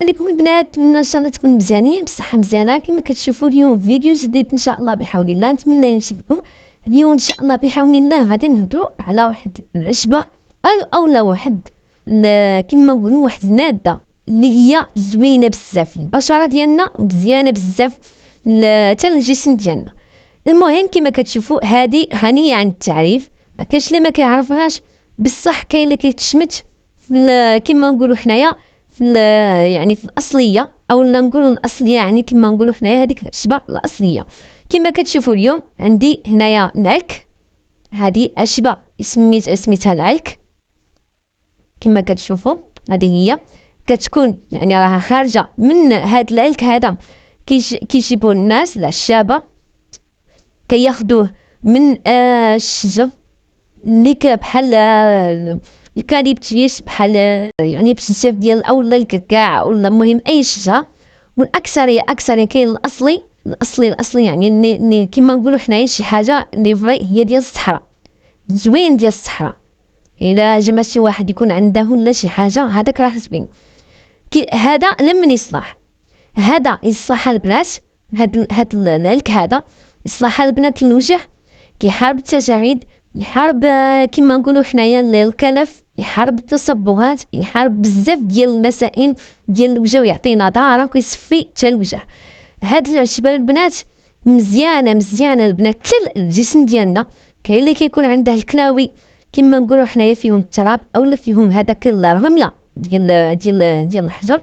عليكم البنات، نتمنى ان شاء الله تكونوا مزيانين بصحه مزيانه. كما كتشوفوا اليوم فيديو جديد ان شاء الله بحول الله. نتمنى يعجبكم. اليوم ان شاء الله بحول الله غادي نهضروا على واحد العشبه او لا واحد كما نقولوا واحد الماده اللي هي زوينه بزاف البشره ديالنا ومزيانه بزاف حتى الجسم ديالنا. المهم كما كتشوفوا هذه غنيه عن التعريف، ما كاينش اللي ما كيعرفهاش، بصح كاين اللي كيتشمت كما نقولوا حنايا يعني في الاصليه، او نقولوا الاصليه، يعني كما نقولوا حنايا هذيك العشبه الاصليه. كما كتشوفوا اليوم عندي هنايا العلك، هذه عشبه سميتها العلك. كما كتشوفوا هذه هي كتكون يعني راها خارجه من هذا العلك. هذا كيجيبوا الناس العشابه كياخذوه من الشجر اللي بحال الكاليبتيس، بحال يعني بزاف ديال اولا الكعكاع ولا المهم اي شجره. والاكثريه كاين الاصلي يعني كيما نقولوا حنايا شي حاجه اللي فري هي ديال الصحراء، زوين ديال الصحراء. الا جا شي واحد يكون عنده ولا شي حاجه هذاك راه زوين. هذا لمن يصلح، هذا يصلح البنات. هاد العلك هذا يصلح البنات الوجه، كيحارب التجاعيد، يحارب كما نقولوا حنايا الكلف، يحارب التصبغات، يحارب بزاف ديال المسائل ديال الوجه، ويعطي نضاره ويصفي حتى الوجه. هاد العشبه البنات مزيانه البنات حتى الجسم ديالنا. كاين اللي كيكون عنده الكلاوي كما نقولوا حنايا فيهم التراب اولا فيهم هذاك الرمله ديال الحجر،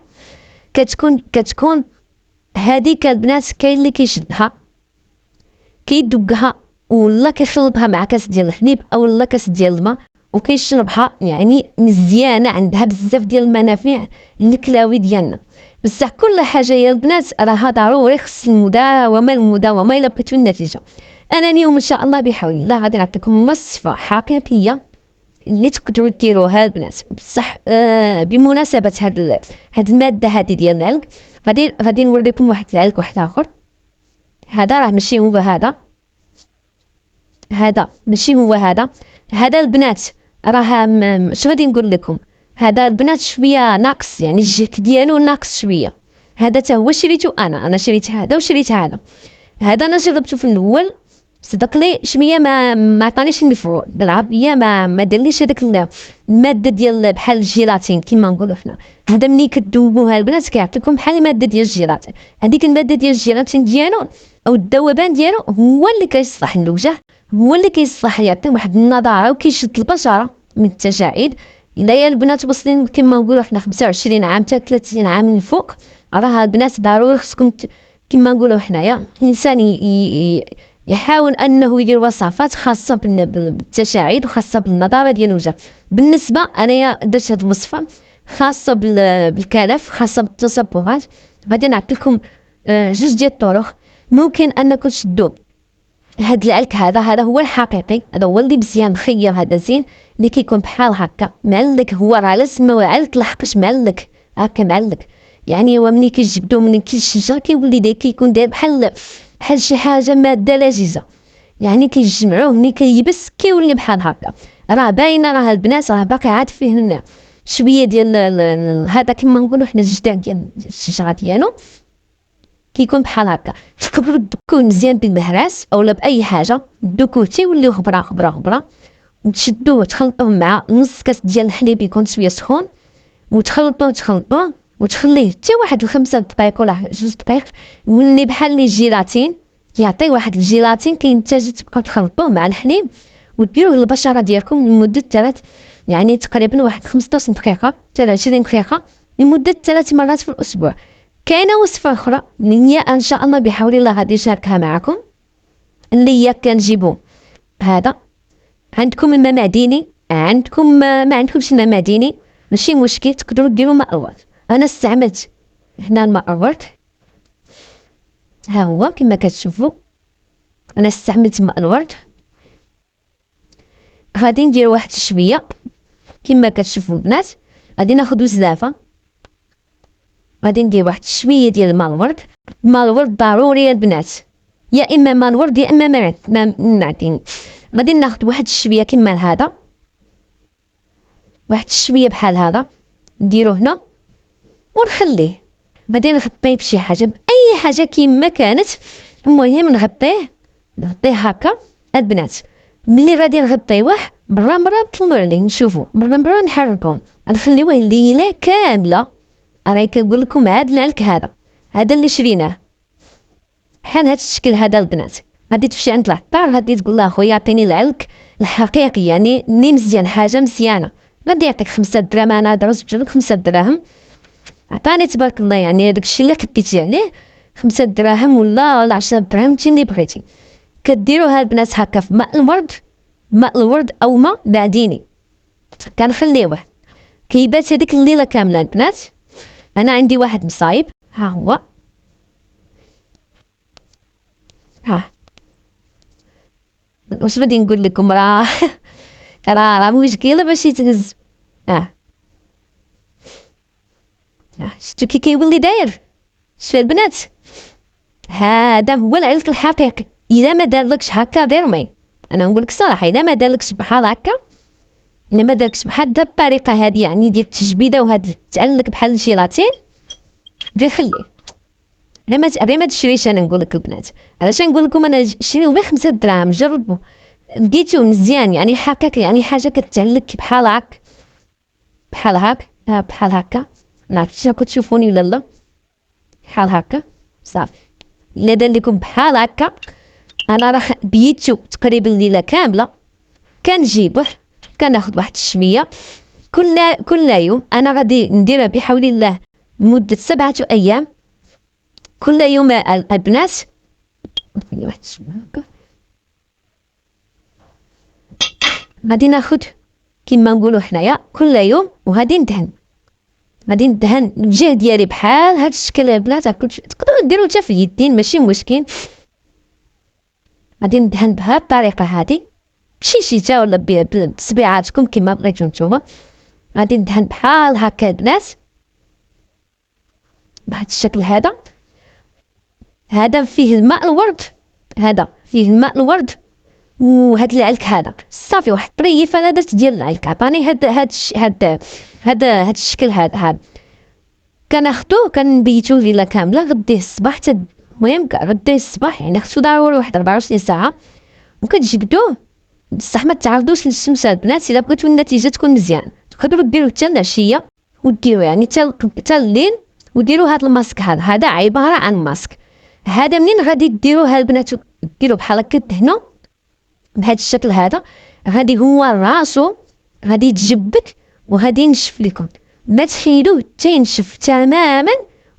كتكون هذيك البنات كاين اللي كيشدها كيدقها ولا كيشربها مع كاس ديال الحليب اولا كاس ديال الماء وكيشربها، يعني مزيانه عندها بزاف ديال المنافع للكلاوي ديالنا. بصح كل حاجه يا البنات راها ضروري خص المداومه الا بغيتو النتيجه. انا اليوم ان شاء الله بحول الله غادي نعطيكم وصفه حقيقيه اللي تقدروا ديروها البنات. بصح بمناسبه هاد الماده هذه ديال العلك، غادي نوريكم واحد العلك واحد اخر. هذا راه ماشي هو هذا ماشي هو هذا البنات راه اش غادي نقول لكم، هذا البنات شويه ناقص، يعني الجهد ديالو ناقص شويه. هذا حتى هو شريته انا شريت هذا وشريت هذا انا جربته في الاول، صدق لي شويه ما عطانيش المفعول بالعربيه، ما دارليش هذاك الماده ديال بحال الجيلاتين كما نقولوا حنا. هذا ملي كدوبوها البنات كيعطيكم بحال الماده ديال الجيلاتين. هذيك الماده ديال الجيلاتين ديالو او الذوبان ديالو هو اللي كيصلح الوجه، هو اللي كيصلح يعطي واحد النضاره وكيشد البشره من التجاعيد. الا يا البنات وصلين كما نقولوا حنا 25 عام حتى 30 عام من فوق، راه البنات ضروري خصكم كما نقولوا حنايا الانسان يحاول انه يدير وصفات خاصه بالتجاعيد وخاصه بالنضاره ديال الوجه. بالنسبه انايا درت هذه الوصفه خاصه بالكلف، خاصه بالتصبغات. غادي نعطيكم جوج ديال الطرق ممكن انكم تشدوا هاد العلك. هذا هو الحقيقي، هذا هو اللي مزيان خير، هذا زين اللي كيكون بحال هكا معلك. هو راه على سما علك لحقاش معلك هكا معلك، يعني هو ملي كيجبدو من الشجره كيولي كيكون داير بحال شي حاجه ماده لذيذه، يعني كيجمعوه ملي كيبس كيولي بحال هكا. راه باينه، راه البنات راه باقي عاد فيه شويه ديال هذا كما نقولوا حنا الجدار ديال الشجره ديالو كيكون بحال هكا. تكبروا الدكون مزيان بالمهراس اولا باي حاجه، الدكون تيوليو خبره وتشدوه وتخلطوه مع نص كاس ديال الحليب يكون شويه سخون، وتخلطوه وتخليه حتى واحد 5 دقائق ولا 2 دقائق، يولي بحال لي جيلاتين، يعطي واحد الجيلاتين كينتج. تبقاو تخلطوه مع الحليب وديروه للبشره ديالكم لمده 3 يعني تقريبا واحد 15 دقيقه حتى 20 دقيقه لمده 3 مرات في الاسبوع. كاينه وصفه اخرى اللي هي ان شاء الله بحول الله غادي نشاركها معكم، اللي هي كنجيبو هذا. عندكم الماء معدني، عندكم ما عندكمش الماء معدني ماشي مشكل، تقدروا ديروا ماء الورد. انا استعملت هنا الماء الورد، ها هو كما كتشوفوا انا استعملت ماء الورد. غادي ندير واحد شويه كما كتشوفوا البنات، غادي ناخذ زلافه، غادي ندير واحد شويه ديال الماء الورد. الماء الورد ضروري يا البنات، يا اما ماء الورد يا اما ماء معدني. غادي ناخذ واحد شويه كما هذا، واحد شويه بحال هذا نديرو هنا ونخليه بعدين نغطيه بشي حاجه، باي حاجه كيما كانت. المهم نغطيه هكا البنات. ملي غادي نغطيوه مرة نطلعو عليه نشوفو، مرة نحركو، نخليوه ليله كامله. راهي كنقول لكم هاد العلك هذا اللي شريناه بحال هاد الشكل هذا البنات. غادي تمشي عند العطار، غادي تقول له خويا عطيني العلك الحقيقي يعني اللي مزيان، حاجه مزيانه. غادي يعطيك 5 دراهم، انا درت بجوج 5 دراهم. عطاني تبارك الله يعني هذاك الشيء اللي خديتي عليه 5 دراهم ولا 10 دراهم، انت اللي بغيتي. كديروها البنات هكا في ماء الورد او ماء معدني، كنخليوه كيبات هذيك الليله كامله البنات. انا عندي واحد مصايب، ها هو، واش غادي نقول لكم، راه مشكله باش يتهز. شفتو كي كيولي داير. شوف البنات، هذا هو العلك الحقيقي. اذا ما دارلكش هكا دير مي، انا نقول لك الصراحه، اذا ما دارلكش بحال هكا، الا ما داركش بحال هاد الطريقه هذه يعني ديال التجبيده وهاد تعلق بحال الجيلاتين، دير خليه. غير ما تشريش. انا نقول لك البنات علاش نقول لكم انا شريو ب 5 دراهم، جربوا لقيتو مزيان يعني حكاك، يعني حاجه كتعلق بحال هاك بحال هكا. نعرفش راكم تشوفوني ولا لا، بحال هكا صافي. الا دار لكم بحال هكا، انا راه بيتو تقريبا ليله كامله. كنجيبوه كناخذ واحد الشميه كل يوم. انا غادي نديرها بحول الله مده 7 ايام. كل يوم البنات واحد الشميه هكا غادي ناخذ كيما نقولوا حنايا كل يوم، وغادي ندهن الوجه ديالي بحال هاد الشكل البنات. تقدروا ديروا حتى في اليدين ماشي مشكل. غادي ندهن بهاد الطريقه هادي بشيشيته ولا بصبيعاتكم كيما بغيتو نتوما. غادي ندهن بحال هكا البنات بهاد الشكل هذا فيه الماء الورد، وهاد العلك هذا صافي. واحد الطريفه انا درت ديال العلك، عطاني هاد الشكل هذا كناخدوه كنبيتوه ليله كامله. غديه الصباح المهم غديه الصباح يعني خصو ضروري واحد 24 ساعه، وكتجبدوه. بصح ما تعرضوش للشمس البنات. الا بغيتو النتيجه تكون مزيان تقدروا ديروه حتى العشيه وديروه يعني حتى الليل، وديروا هاد الماسك هذا عباره عن ماسك. هذا منين غادي ديروه البنات، ديروا بحال هكا دهنوا بهذا الشكل هذا. غادي هو راسو غادي يتجبد وغادي ينشف لكم. ما تخيلوه حتى ينشف تماما،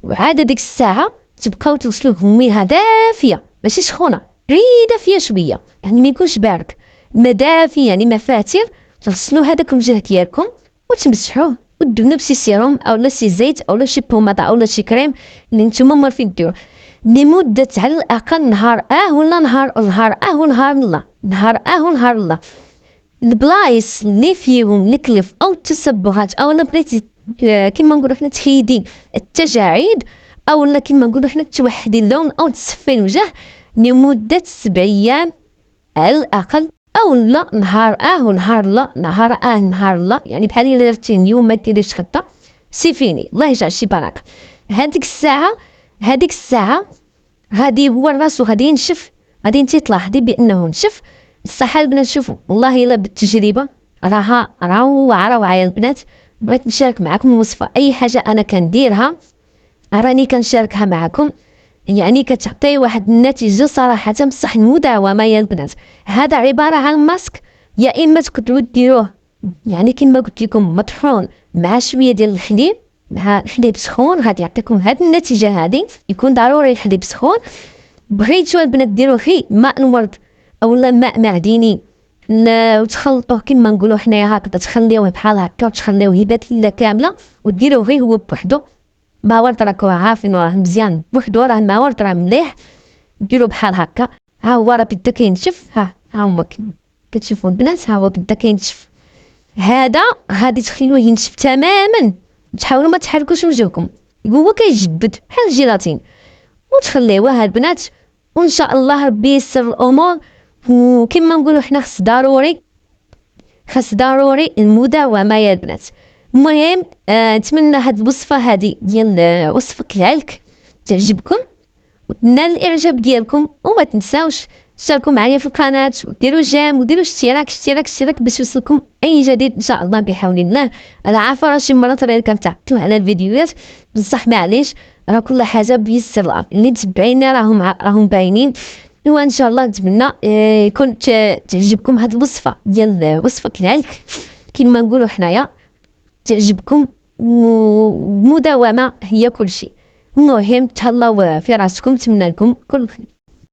وعاد ديك الساعه تبقاو توصلوه ميها دافيه ماشي سخونه، غير دافيه شويه يعني ما يكونش بارد، ما دافيه يعني ما فاتر. تغسلوا هذاك الوجه ديالكم وتمسحوه ودهنوا بشي سيروم او شي زيت او شي بوماده او شي كريم اللي نتوما مارفين ديروا لمده على الاقل نهار ولا نهار ونهار لا. البلايص اللي فيهم الكلف او التصبغات او بغيتي كيما نقولوا حنا تخيدي التجاعيد، او لا كيما نقولوا حنا توحدي اللون او تصفي الوجه لمده 7 ايام على الاقل، او لا نهار لا يعني بحال الا درتي اليوم ما ديريش خطه سيفيني الله يجعل شي بركه. هذيك الساعه غادي هو راسو غادي ينشف. غادي انت تلاحظي بانه نشف. الصح البنات شوفوا والله الا بالتجربه راها روعه يا البنات. بغيت نشارك معكم وصفه اي حاجه انا كنديرها راني كنشاركها معكم، يعني كتعطي واحد النتيجه صراحه بصح المداومه يا البنات. هذا عباره عن ماسك، يا اما تقدروا ديروه يعني كما قلت لكم مطحون مع شويه ديال الحليب، مع الحليب سخون غادي يعطيكم هذه النتيجه. هذه يكون ضروري الحليب سخون. بغيتو البنات ديروا غير ماء الورد اولا ماء معدني وتخلطوه كما نقولوا حنايا هكذا، تخليوه بحال هكا وتخليوه يبات ليله كامله وديروه غير هو بوحدو. ما ورد راكو عارفين راه مزيان بوحدو، راه ما ورد راه مليح. ديروا بحال هكا. ها هو راه بدا كينشف، ها هما كتشوفوا البنات، ها هو بدا كينشف. هذا غادي تخليوه ينشف تماما، تحاولوا ما تحركوش وجهكم، هو كيجبد بحال الجيلاتين وتخليوه البنات. وان شاء الله ربي يسر الامور. وكما نقولوا حنا خص ضروري المداومه يا البنات. المهم نتمنى هاد الوصفه هادي ديال وصفه العلك تعجبكم وتنال الاعجاب ديالكم، وما تنساوش تشاركوا معايا في القناه وديروا جيم وديروا اشتراك باش يوصلكم اي جديد ان شاء الله بحول الله. انا عارفه راه شي مرات راه كنتعطلوا على الفيديوهات، بصح معليش راه كل حاجه بيسر الله، اللي تبعينا راهم باينين. وان شاء الله نتمنى يكون تعجبكم هاد الوصفه ديال وصفه العلك كما نقولوا حنايا، تعجبكم ومداومه هي كل شيء. المهم تهلاو في راسكم، نتمنى لكم كل خير.